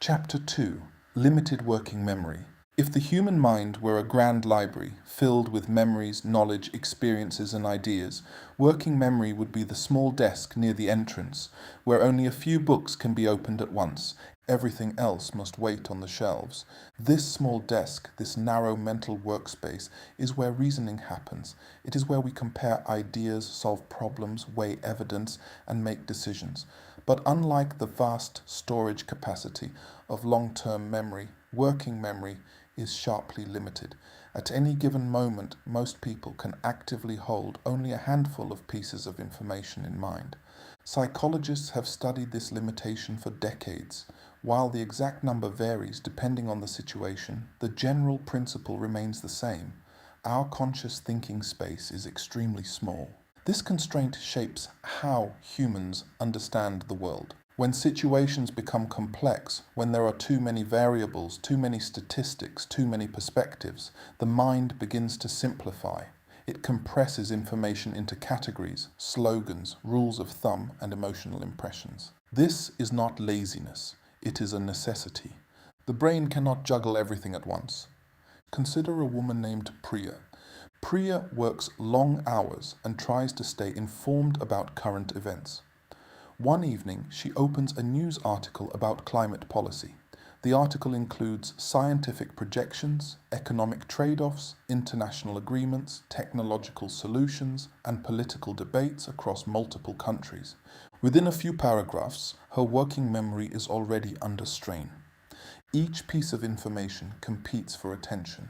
Chapter 2: Limited Working Memory. If the human mind were a grand library filled with memories, knowledge, experiences, and ideas, working memory would be the small desk near the entrance, where only a few books can be opened at once. Everything else must wait on the shelves. This small desk, this narrow mental workspace, is where reasoning happens. It is where we compare ideas, solve problems, weigh evidence, and make decisions. But unlike the vast storage capacity of long-term memory, working memory is sharply limited. At any given moment, most people can actively hold only a handful of pieces of information in mind. Psychologists have studied this limitation for decades. While the exact number varies depending on the situation, the general principle remains the same. Our conscious thinking space is extremely small. This constraint shapes how humans understand the world. When situations become complex, when there are too many variables, too many statistics, too many perspectives, the mind begins to simplify. It compresses information into categories, slogans, rules of thumb, and emotional impressions. This is not laziness, it is a necessity. The brain cannot juggle everything at once. Consider a woman named Priya. Priya works long hours and tries to stay informed about current events. One evening, she opens a news article about climate policy. The article includes scientific projections, economic trade-offs, international agreements, technological solutions, and political debates across multiple countries. Within a few paragraphs, her working memory is already under strain. Each piece of information competes for attention.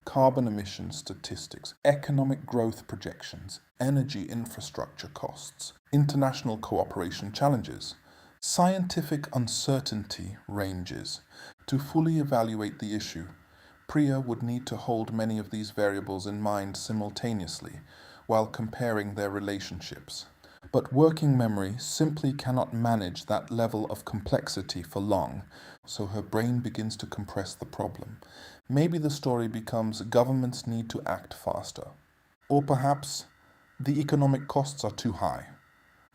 Carbon emission statistics, economic growth projections, energy infrastructure costs, international cooperation challenges, scientific uncertainty ranges. To fully evaluate the issue, Priya would need to hold many of these variables in mind simultaneously while comparing their relationships. But working memory simply cannot manage that level of complexity for long, so her brain begins to compress the problem. Maybe the story becomes governments need to act faster, or perhaps the economic costs are too high,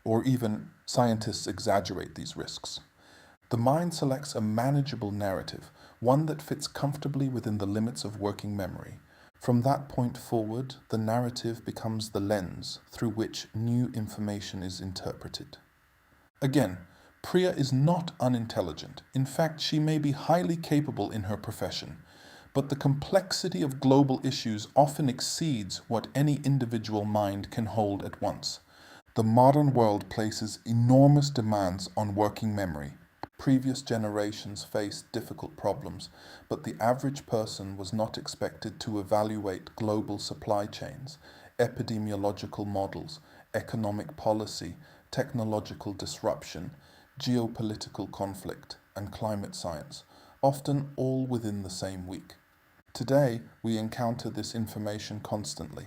or even scientists exaggerate these risks. The mind selects a manageable narrative, one that fits comfortably within the limits of working memory. From that point forward, the narrative becomes the lens through which new information is interpreted. Again, Priya is not unintelligent. In fact, she may be highly capable in her profession, but the complexity of global issues often exceeds what any individual mind can hold at once. The modern world places enormous demands on working memory. Previous generations faced difficult problems, but the average person was not expected to evaluate global supply chains, epidemiological models, economic policy, technological disruption, geopolitical conflict, and climate science, often all within the same week. Today, we encounter this information constantly.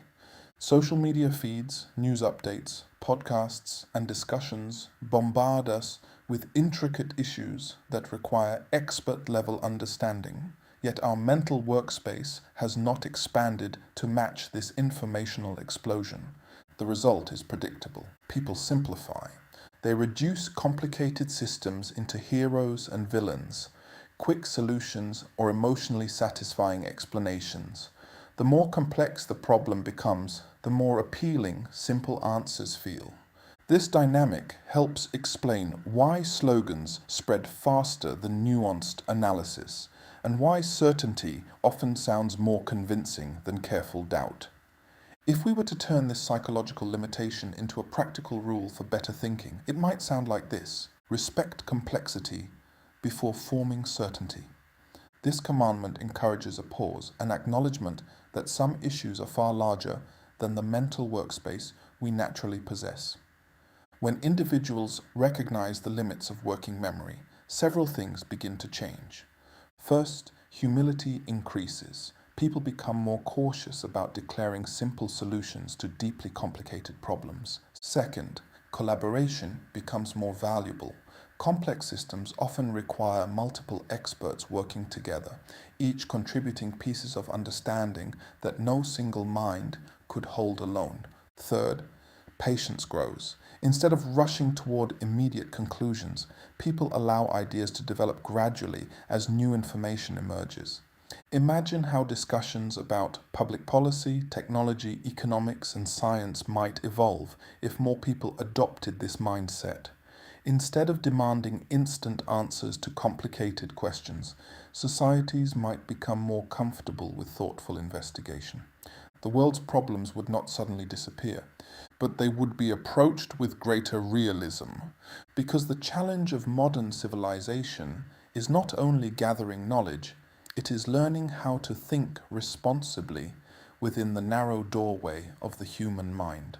Social media feeds, news updates, podcasts, and discussions bombard us with intricate issues that require expert-level understanding, yet our mental workspace has not expanded to match this informational explosion. The result is predictable. People simplify. They reduce complicated systems into heroes and villains, quick solutions, or emotionally satisfying explanations. The more complex the problem becomes, the more appealing simple answers feel. This dynamic helps explain why slogans spread faster than nuanced analysis, and why certainty often sounds more convincing than careful doubt. If we were to turn this psychological limitation into a practical rule for better thinking, it might sound like this: respect complexity before forming certainty. This commandment encourages a pause, an acknowledgement that some issues are far larger than the mental workspace we naturally possess. When individuals recognize the limits of working memory, several things begin to change. First, humility increases. People become more cautious about declaring simple solutions to deeply complicated problems. Second, collaboration becomes more valuable. Complex systems often require multiple experts working together, each contributing pieces of understanding that no single mind could hold alone. Third, patience grows. Instead of rushing toward immediate conclusions, people allow ideas to develop gradually as new information emerges. Imagine how discussions about public policy, technology, economics, and science might evolve if more people adopted this mindset. Instead of demanding instant answers to complicated questions, societies might become more comfortable with thoughtful investigation. The world's problems would not suddenly disappear, but they would be approached with greater realism, because the challenge of modern civilization is not only gathering knowledge, it is learning how to think responsibly within the narrow doorway of the human mind.